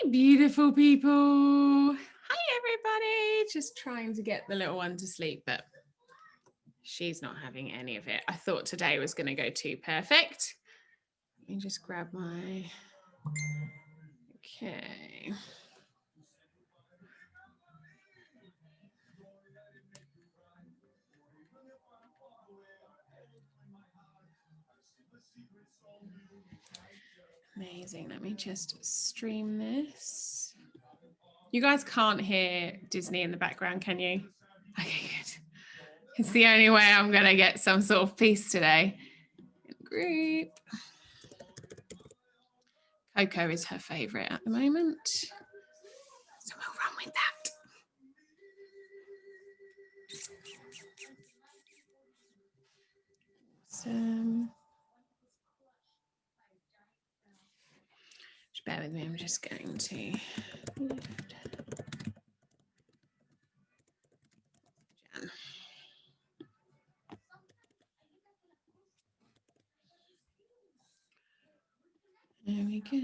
Hey, beautiful people. Hi, everybody. Just trying to get the little one to sleep, but she's not having any of it. I thought today was going to go too perfect. Let me just grab my... Okay. Amazing. Let me just stream this. You guys can't hear Disney in the background, can you? Okay, good. It's the only way I'm going to get some sort of peace today. Group. Coco is her favorite at the moment. So we'll run with that. Awesome. Just bear with me, I'm just going to lift. Jan. There we go.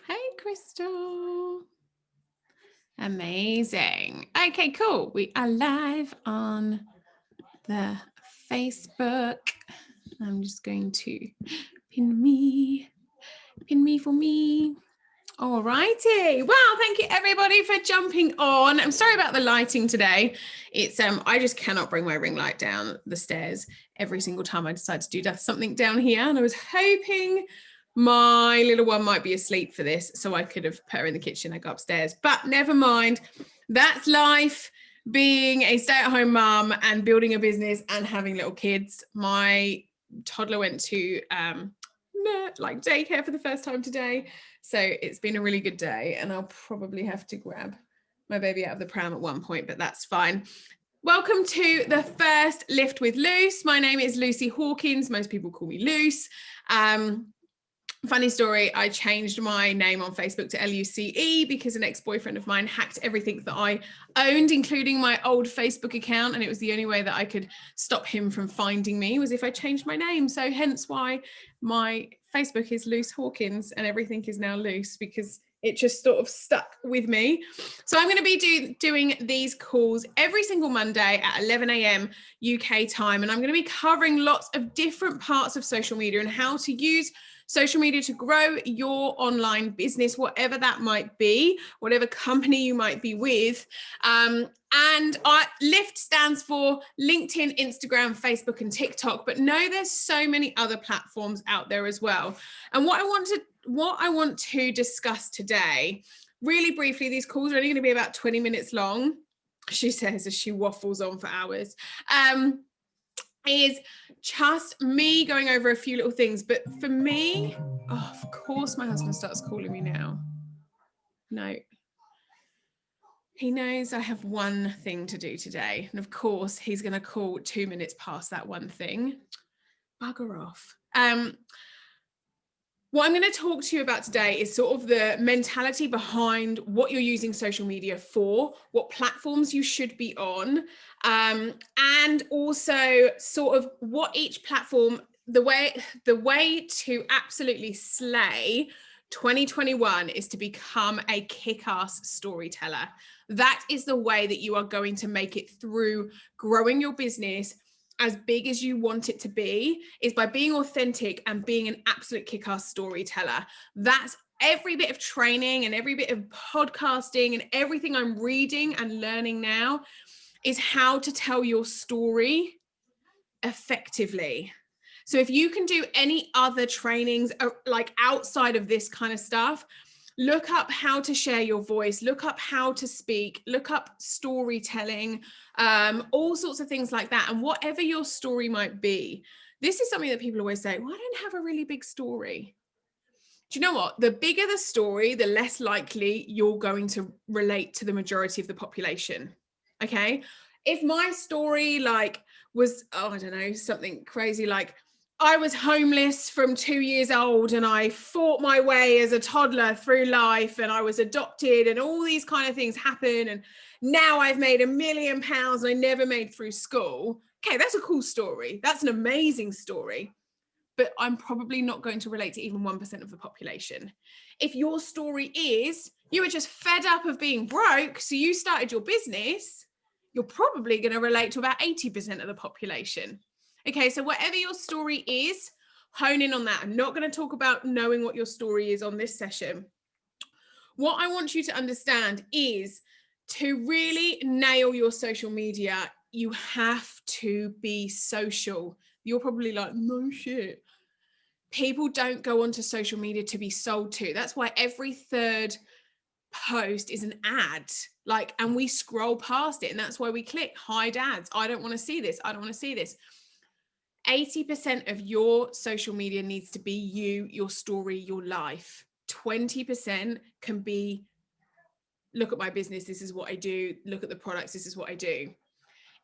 Hey, Crystal. Amazing. Okay, cool. We are live on the Facebook. I'm just going to pin me for me. All righty. Well, thank you everybody for jumping on. I'm sorry about the lighting today. It's I just cannot bring my ring light down the stairs every single time I decide to do something down here. And I was hoping my little one might be asleep for this, so I could have put her in the kitchen and go upstairs. But never mind. That's life, being a stay-at-home mum and building a business and having little kids. My toddler went to like daycare for the first time today. So it's been a really good day, and I'll probably have to grab my baby out of the pram at one point, but that's fine. Welcome to the first Lift with Luce. My name is Lucy Hawkins. Most people call me Luce. Funny story, I changed my name on Facebook to Luce because an ex-boyfriend of mine hacked everything that I owned, including my old Facebook account, and it was the only way that I could stop him from finding me was if I changed my name. So hence why my Facebook is Luce Hawkins and everything is now Luce, because it just sort of stuck with me. So I'm going to be doing these calls every single Monday at 11 a.m. UK time, and I'm going to be covering lots of different parts of social media and how to use social media to grow your online business, whatever that might be, whatever company you might be with. And Lift stands for LinkedIn, Instagram, Facebook, and TikTok. But no, there's so many other platforms out there as well. And what I want to discuss today, really briefly, these calls are only going to be about 20 minutes long, she says as she waffles on for hours. Is just me going over a few little things. But for me, oh, of course my husband starts calling me now. No. He knows I have one thing to do today. And of course, he's going to call 2 minutes past that one thing. Bugger off. What I'm going to talk to you about today is sort of the mentality behind what you're using social media for, what platforms you should be on, and also sort of what each platform, the way to absolutely slay 2021 is to become a kick-ass storyteller. That is the way that you are going to make it through growing your business as big as you want it to be, is by being authentic and being an absolute kick-ass storyteller. That's every bit of training and every bit of podcasting and everything I'm reading and learning now is how to tell your story effectively. So if you can do any other trainings like outside of this kind of stuff, look up how to share your voice, look up how to speak, look up storytelling, all sorts of things like that. And whatever your story might be, this is something that people always say, well, I don't have a really big story. Do you know what? The bigger the story, the less likely you're going to relate to the majority of the population. Okay. If my story was, I don't know, something crazy like, I was homeless from 2 years old and I fought my way as a toddler through life and I was adopted and all these kind of things happen. And now I've made £1 million and I never made through school. Okay, that's a cool story. That's an amazing story. But I'm probably not going to relate to even 1% of the population. If your story is you were just fed up of being broke, so you started your business, you're probably going to relate to about 80% of the population. Okay, so whatever your story is, hone in on that. I'm not going to talk about knowing what your story is on this session. What I want you to understand is to really nail your social media, you have to be social. You're probably like, no shit. People don't go onto social media to be sold to. That's why every third post is an ad, like, and we scroll past it, and that's why we click hide ads. I don't want to see this. I don't want to see this. 80% of your social media needs to be you, your story, your life. 20% can be, look at my business, this is what I do. Look at the products, this is what I do.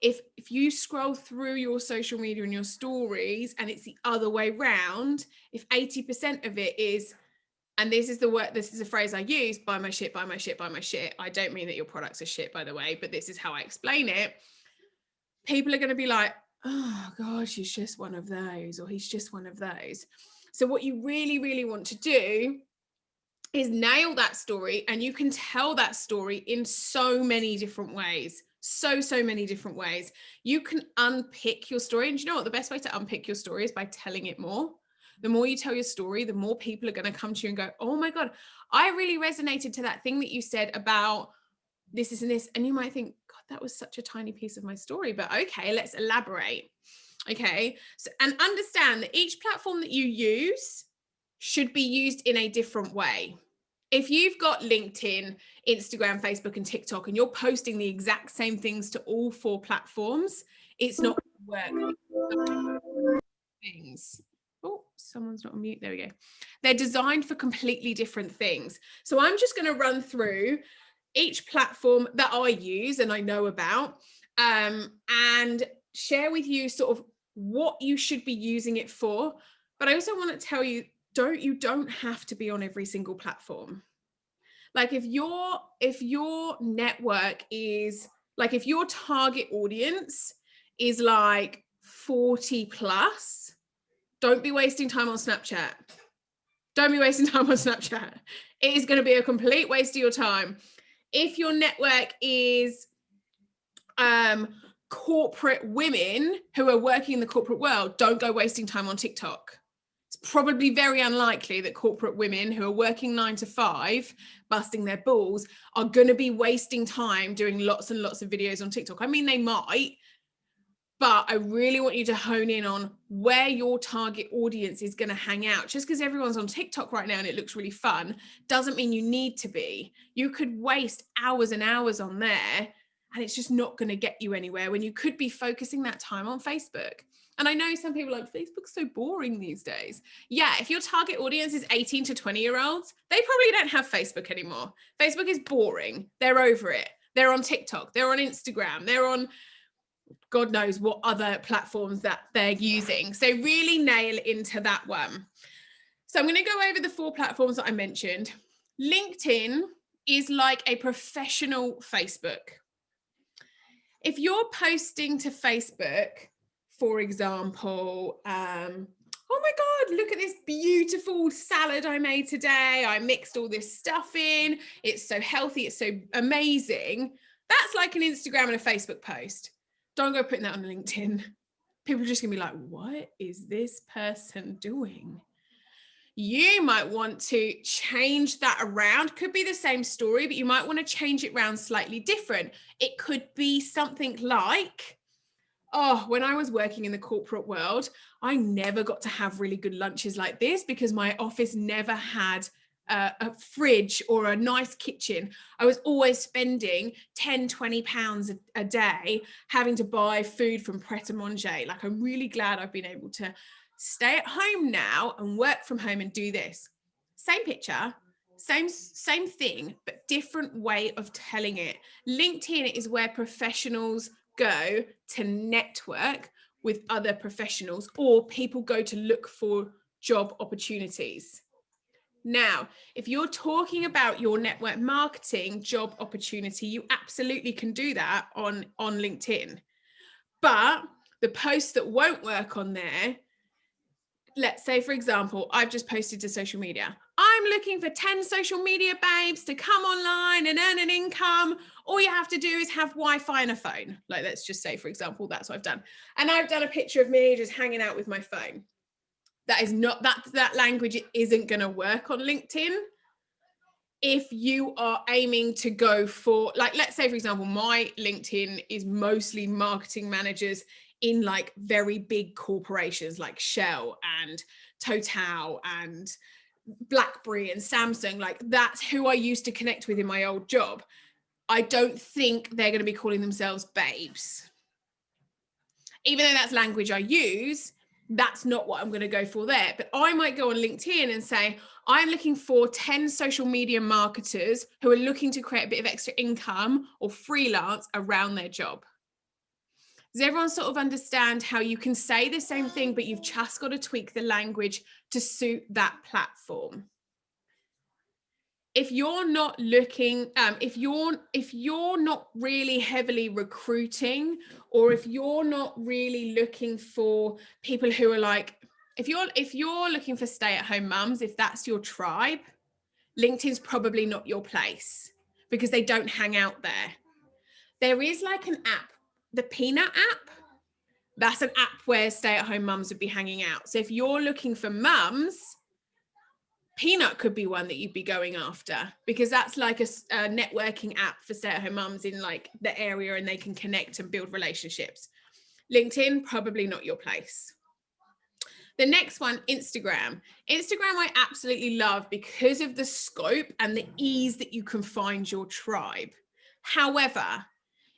If you scroll through your social media and your stories and it's the other way round, if 80% of it is, and this is the word, this is a phrase I use, buy my shit, buy my shit, buy my shit. I don't mean that your products are shit, by the way, but this is how I explain it. People are going to be like, oh God, she's just one of those, or he's just one of those. So what you really, really want to do is nail that story, and you can tell that story in so many different ways. So many different ways. You can unpick your story. And you know what? The best way to unpick your story is by telling it more. The more you tell your story, the more people are going to come to you and go, oh my God, I really resonated to that thing that you said about this and this. And you might think, God, that was such a tiny piece of my story, but okay, let's elaborate. Okay. So, and understand that each platform that you use should be used in a different way. If you've got LinkedIn, Instagram, Facebook, and TikTok, and you're posting the exact same things to all 4 platforms, it's not going to work. Things. Oh, someone's not on mute. There we go. They're designed for completely different things. So I'm just going to run through each platform that I use and I know about, and share with you sort of what you should be using it for. But I also want to tell you, you don't have to be on every single platform. Like if your network is like, if your target audience is like 40 plus, don't be wasting time on Snapchat. Don't be wasting time on Snapchat. It is going to be a complete waste of your time. If your network is corporate women who are working in the corporate world, don't go wasting time on TikTok. It's probably very unlikely that corporate women who are working 9 to 5, busting their balls, are going to be wasting time doing lots and lots of videos on TikTok. I mean, they might, but I really want you to hone in on where your target audience is going to hang out. Just because everyone's on TikTok right now and it looks really fun doesn't mean you need to be. You could waste hours and hours on there and it's just not going to get you anywhere when you could be focusing that time on Facebook. And I know some people are like, Facebook's so boring these days. Yeah, if your target audience is 18 to 20-year-olds, they probably don't have Facebook anymore. Facebook is boring. They're over it. They're on TikTok. They're on Instagram. They're on God knows what other platforms that they're using. So really nail into that one. So I'm going to go over the 4 platforms that I mentioned. LinkedIn is like a professional Facebook. If you're posting to Facebook, for example, oh my God, look at this beautiful salad I made today. I mixed all this stuff in. It's so healthy. It's so amazing. That's like an Instagram and a Facebook post. Don't go putting that on LinkedIn. People are just going to be like, what is this person doing? You might want to change that around. Could be the same story, but you might want to change it around slightly different. It could be something like, oh, when I was working in the corporate world, I never got to have really good lunches like this because my office never had a fridge or a nice kitchen. I was always spending 10, 20 pounds a day having to buy food from Pret a Manger. Like, I'm really glad I've been able to stay at home now and work from home and do this. Same picture, same thing, but different way of telling it. LinkedIn is where professionals go to network, with other professionals, or people go to look for job opportunities. Now, if you're talking about your network marketing job opportunity, you absolutely can do that on LinkedIn. But the posts that won't work on there, let's say, for example, I've just posted to social media. I'm looking for 10 social media babes to come online and earn an income. All you have to do is have Wi-Fi and a phone. Like, let's just say, for example, that's what I've done. And I've done a picture of me just hanging out with my phone. That is not, that language isn't going to work on LinkedIn. If you are aiming to go for, like, let's say, for example, my LinkedIn is mostly marketing managers in like very big corporations like Shell and Total and BlackBerry and Samsung. Like, that's who I used to connect with in my old job. I don't think they're going to be calling themselves babes. Even though that's language I use, that's not what I'm going to go for there. But I might go on LinkedIn and say, I'm looking for 10 social media marketers who are looking to create a bit of extra income or freelance around their job. Does everyone sort of understand how you can say the same thing, but you've just got to tweak the language to suit that platform? If you're not looking, if you're not really heavily recruiting, or if you're not really looking for people who are like, if you're looking for stay-at-home mums, if that's your tribe, LinkedIn's probably not your place because they don't hang out there. There is like an app, the Peanut app. That's an app where stay-at-home mums would be hanging out. So if you're looking for mums, Peanut could be one that you'd be going after, because that's like a networking app for stay-at-home mums in like the area, and they can connect and build relationships. LinkedIn, probably not your place. The next one, Instagram. Instagram I absolutely love because of the scope and the ease that you can find your tribe. However,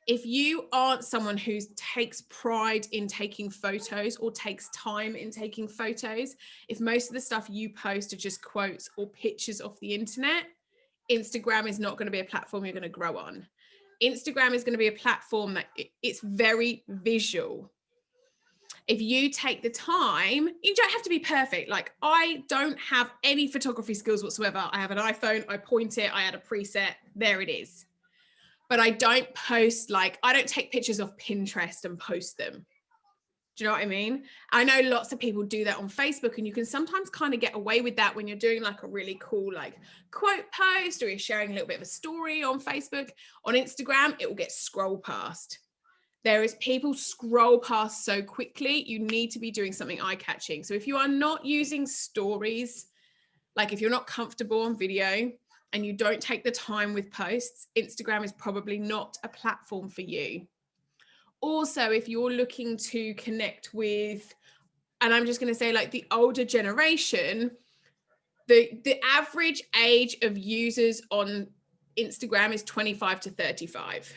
if you aren't someone who takes pride in taking photos or takes time in taking photos, if most of the stuff you post are just quotes or pictures off the internet, Instagram is not going to be a platform you're going to grow on. Instagram is going to be a platform that it's very visual. If you take the time, you don't have to be perfect. Like, I don't have any photography skills whatsoever. I have an iPhone, I point it, I add a preset, there it is. But I don't post, like, I don't take pictures off Pinterest and post them. Do you know what I mean? I know lots of people do that on Facebook, and you can sometimes kind of get away with that when you're doing like a really cool like quote post, or you're sharing a little bit of a story on Facebook. On Instagram, it will get scrolled past. There is people scroll past so quickly. You need to be doing something eye-catching. So if you are not using stories, like if you're not comfortable on video and you don't take the time with posts, Instagram is probably not a platform for you. Also, if you're looking to connect with, and I'm just going to say like the older generation, the average age of users on Instagram is 25 to 35.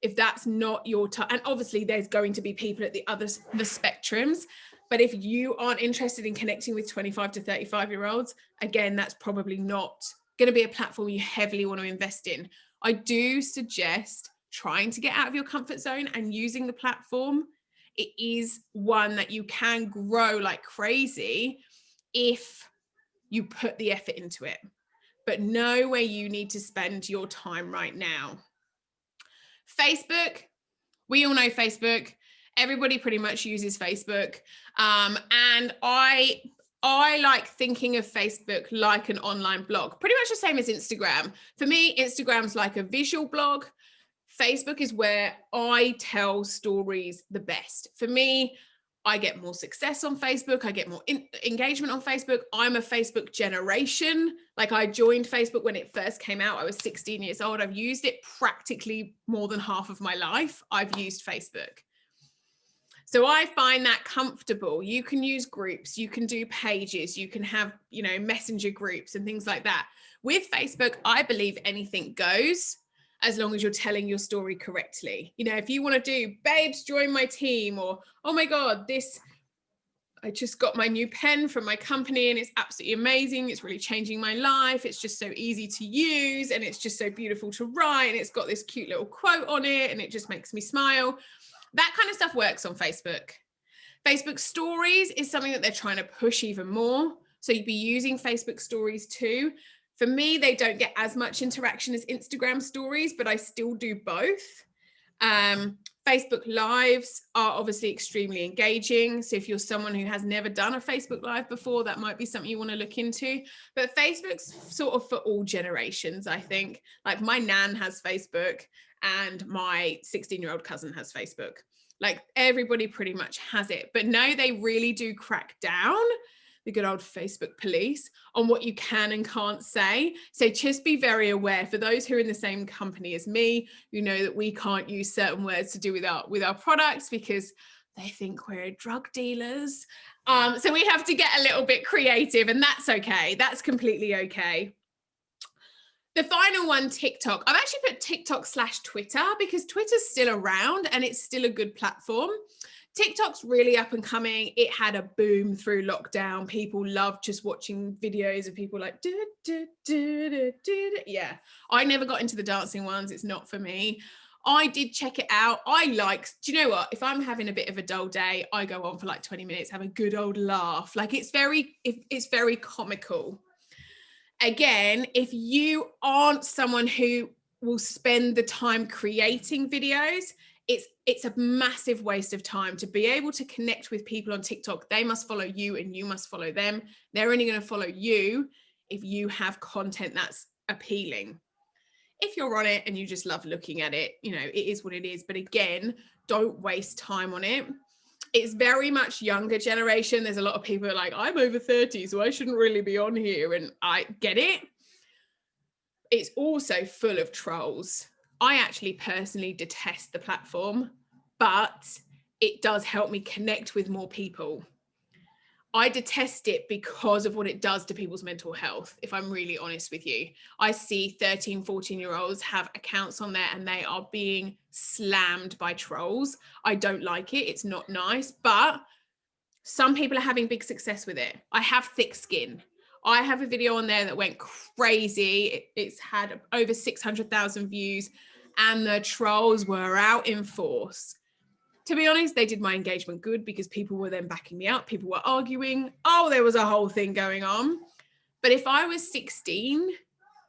If that's not your time, and obviously there's going to be people at the spectrums, but if you aren't interested in connecting with 25 to 35-year-olds, again, that's probably not going to be a platform you heavily want to invest in. I do suggest trying to get out of your comfort zone and using the platform. It is one that you can grow like crazy if you put the effort into it, but know where you need to spend your time right now. Facebook, we all know Facebook. Everybody pretty much uses Facebook. And I like thinking of Facebook like an online blog, pretty much the same as Instagram. For me, Instagram's like a visual blog. Facebook is where I tell stories the best. For me, I get more success on Facebook. I get more engagement on Facebook. I'm a Facebook generation. Like, I joined Facebook when it first came out. I was 16 years old. I've used it practically more than half of my life. I've used Facebook. So I find that comfortable. You can use groups, you can do pages, you can have, you know, messenger groups and things like that. With Facebook, I believe anything goes, as long as you're telling your story correctly. You know, if you want to do, babes, join my team, or, oh my God, I just got my new pen from my company and it's absolutely amazing. It's really changing my life. It's just so easy to use and it's just so beautiful to write. And it's got this cute little quote on it and it just makes me smile. that kind of stuff works on Facebook. Facebook stories is something that they're trying to push even more. So you'd be using Facebook stories too. For me, they don't get as much interaction as Instagram stories, but I still do both. Facebook Lives are obviously extremely engaging. So if you're someone who has never done a Facebook Live before, that might be something you want to look into. But Facebook's sort of for all generations, I think. Like my nan has Facebook and my 16-year-old cousin has Facebook. Like everybody pretty much has it. But no, they really do crack down, the good old Facebook police, on what you can and can't say. So just be very aware. For those who are in the same company as me, you know that we can't use certain words to do with our products because they think we're drug dealers. So we have to get a little bit creative, and that's okay. That's completely okay. The final one, TikTok. I've actually put TikTok/Twitter because Twitter's still around and it's still a good platform. TikTok's really up and coming. It had a boom through lockdown. People loved just watching videos of people like, yeah. I never got into the dancing ones. It's not for me. I did check it out. Do you know what? If I'm having a bit of a dull day, I go on for like 20 minutes, have a good old laugh. Like it's very comical. Again, if you aren't someone who will spend the time creating videos, it's a massive waste of time. To be able to connect with people on TikTok, they must follow you and you must follow them. They're only going to follow you if you have content that's appealing. If you're on it and you just love looking at it, you know, it is what it is. But again, don't waste time on it. It's very much younger generation. There's a lot of people who are like, I'm over 30, so I shouldn't really be on here. And I get it. It's also full of trolls. I actually personally detest the platform, but it does help me connect with more people. I detest it because of what it does to people's mental health, if I'm really honest with you. I see 13, 14-year-olds have accounts on there and they are being slammed by trolls. I don't like it. It's not nice, but some people are having big success with it. I have thick skin. I have a video on there that went crazy. It's had over 600,000 views and the trolls were out in force. To be honest, they did my engagement good because people were then backing me up. People were arguing. Oh, there was a whole thing going on. But if I was 16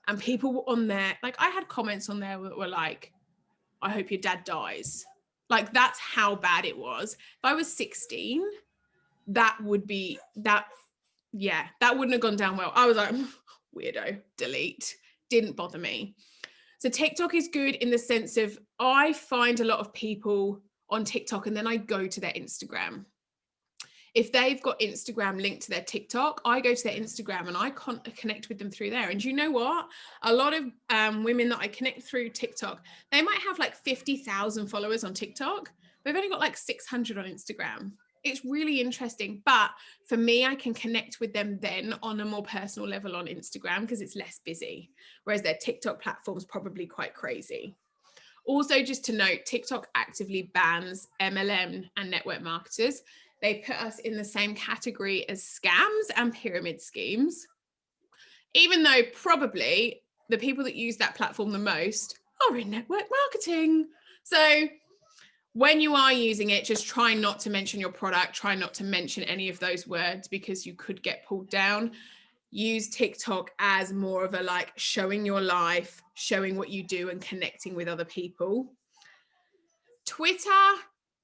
and people were on there, like I had comments on there that were like, I hope your dad dies. Like that's how bad it was. If I was 16, that wouldn't have gone down well. I was like, weirdo, delete. Didn't bother me. So TikTok is good in the sense of I find a lot of people on TikTok and then I go to their Instagram. If they've got Instagram linked to their TikTok, I go to their Instagram and I connect with them through there. And you know what? A lot of women that I connect through TikTok, they might have like 50,000 followers on TikTok. They've only got like 600 on Instagram. It's really interesting. But for me, I can connect with them then on a more personal level on Instagram because it's less busy, whereas their TikTok platform's probably quite crazy. Also, just to note, TikTok actively bans MLM and network marketers. They put us in the same category as scams and pyramid schemes, even though probably the people that use that platform the most are in network marketing. So when you are using it, just try not to mention your product, try not to mention any of those words because you could get pulled down. Use TikTok as more of a like showing your life, showing what you do and connecting with other people. Twitter,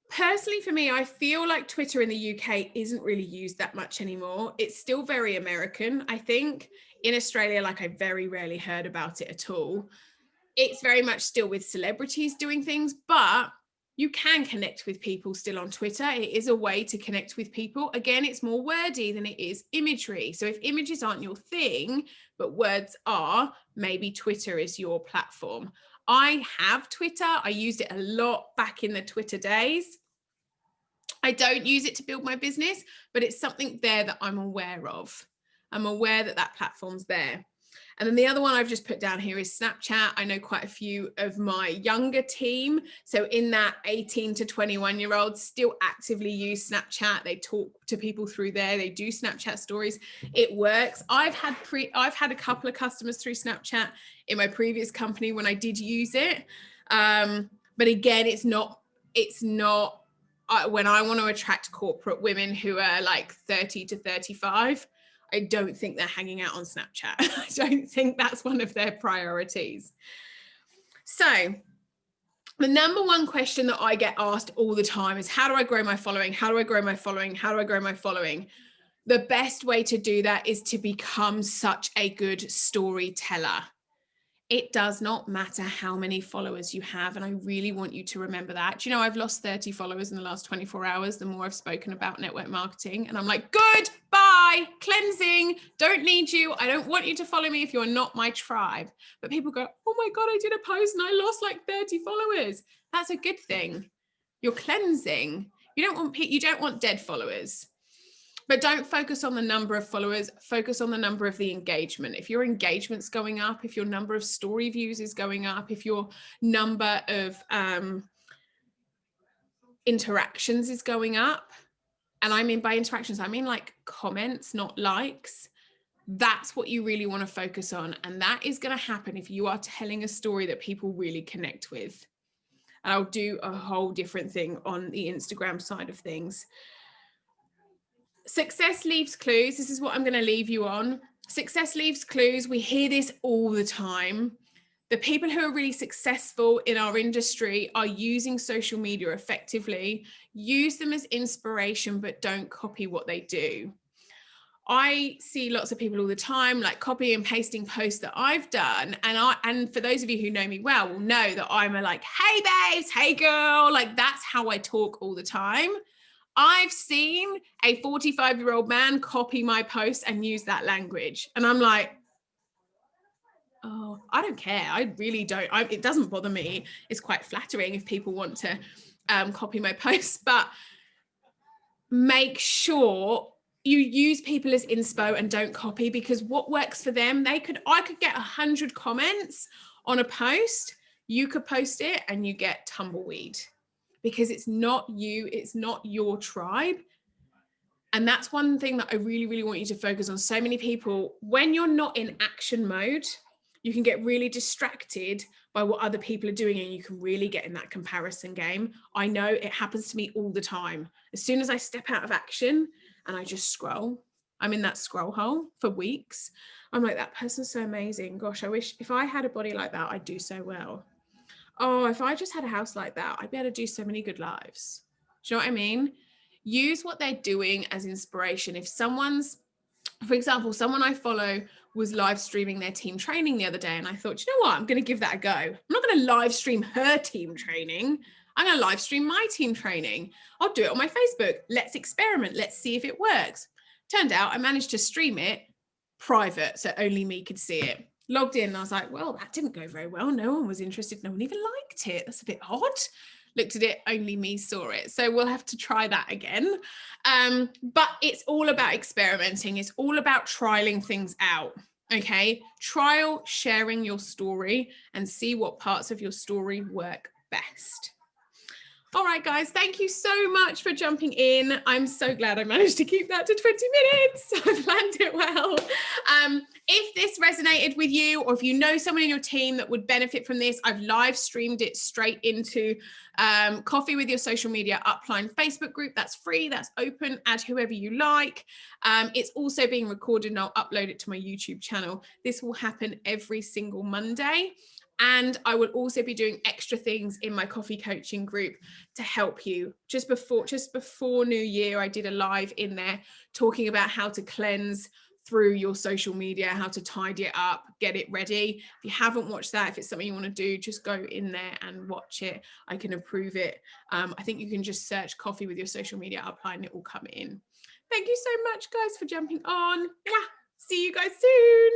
personally for me, I feel like Twitter in the UK isn't really used that much anymore. It's still very American, I think. In Australia, like I very rarely heard about it at all. It's very much still with celebrities doing things, but you can connect with people still on Twitter. It is a way to connect with people. Again, it's more wordy than it is imagery. So if images aren't your thing, but words are, maybe Twitter is your platform. I have Twitter. I used it a lot back in the Twitter days. I don't use it to build my business, but it's something there that I'm aware of. I'm aware that that platform's there. And then the other one I've just put down here is Snapchat. I know quite a few of my younger team. So in that 18 to 21-year-olds still actively use Snapchat. They talk to people through there. They do Snapchat stories. It works. I've had a couple of customers through Snapchat in my previous company when I did use it. But again, it's not it's not, when I want to attract corporate women who are like 30 to 35, I don't think they're hanging out on Snapchat. I don't think that's one of their priorities. So the number one question that I get asked all the time is, how do I grow my following? How do I grow my following? How do I grow my following? The best way to do that is to become such a good storyteller. It does not matter how many followers you have. And I really want you to remember that. Do you know, I've lost 30 followers in the last 24 hours, the more I've spoken about network marketing. And I'm like, good, bye, cleansing, don't need you. I don't want you to follow me if you're not my tribe. But people go, oh my God, I did a post and I lost like 30 followers. That's a good thing. You're cleansing. You don't want dead followers. But don't focus on the number of followers, focus on the number of the engagement. If your engagement's going up, if your number of story views is going up, if your number of interactions is going up, and I mean by interactions, I mean like comments, not likes, that's what you really want to focus on. And that is going to happen if you are telling a story that people really connect with. And I'll do a whole different thing on the Instagram side of things. Success leaves clues. This is what I'm going to leave you on. Success leaves clues. We hear this all the time. The people who are really successful in our industry are using social media effectively. Use them as inspiration, but don't copy what they do. I see lots of people all the time, like copy and pasting posts that I've done. And for those of you who know me well, will know that I'm a like, hey babes, hey girl, like that's how I talk all the time. I've seen a 45-year-old man copy my post and use that language. And I'm like, oh, I don't care. I really don't. It doesn't bother me. It's quite flattering if people want to copy my posts, but make sure you use people as inspo and don't copy, because what works for them, I could get 100 comments on a post. You could post it and you get tumbleweed, because it's not you, it's not your tribe. And that's one thing that I really, really want you to focus on. So many people, when you're not in action mode, you can get really distracted by what other people are doing, and you can really get in that comparison game. I know it happens to me all the time. As soon as I step out of action and I just scroll, I'm in that scroll hole for weeks. I'm like, that person's so amazing. Gosh, I wish if I had a body like that, I'd do so well. Oh, if I just had a house like that, I'd be able to do so many good lives. Do you know what I mean? Use what they're doing as inspiration. If for example, someone I follow was live streaming their team training the other day, and I thought, you know what, I'm going to give that a go. I'm not going to live stream her team training. I'm going to live stream my team training. I'll do it on my Facebook. Let's experiment. Let's see if it works. Turned out I managed to stream it private, so only me could see it. Logged in and I was like, well, that didn't go very well. No one was interested. No one even liked it. That's a bit odd. Looked at it, only me saw it. So we'll have to try that again. But it's all about experimenting. It's all about trialing things out. Okay. Trial sharing your story and see what parts of your story work best. All right, guys, thank you so much for jumping in. I'm so glad I managed to keep that to 20 minutes. I planned it well. If this resonated with you, or if you know someone in your team that would benefit from this, I've live streamed it straight into Coffee with Your Social Media Upline Facebook group. That's free, that's open, add whoever you like. It's also being recorded and I'll upload it to my YouTube channel. This will happen every single Monday. And I will also be doing extra things in my coffee coaching group to help you. Just before New Year, I did a live in there talking about how to cleanse through your social media, how to tidy it up, get it ready. If you haven't watched that, if it's something you want to do, just go in there and watch it. I can approve it. I think you can just search Coffee with Your Social Media Upline, it will come in. Thank you so much, guys, for jumping on. See you guys soon.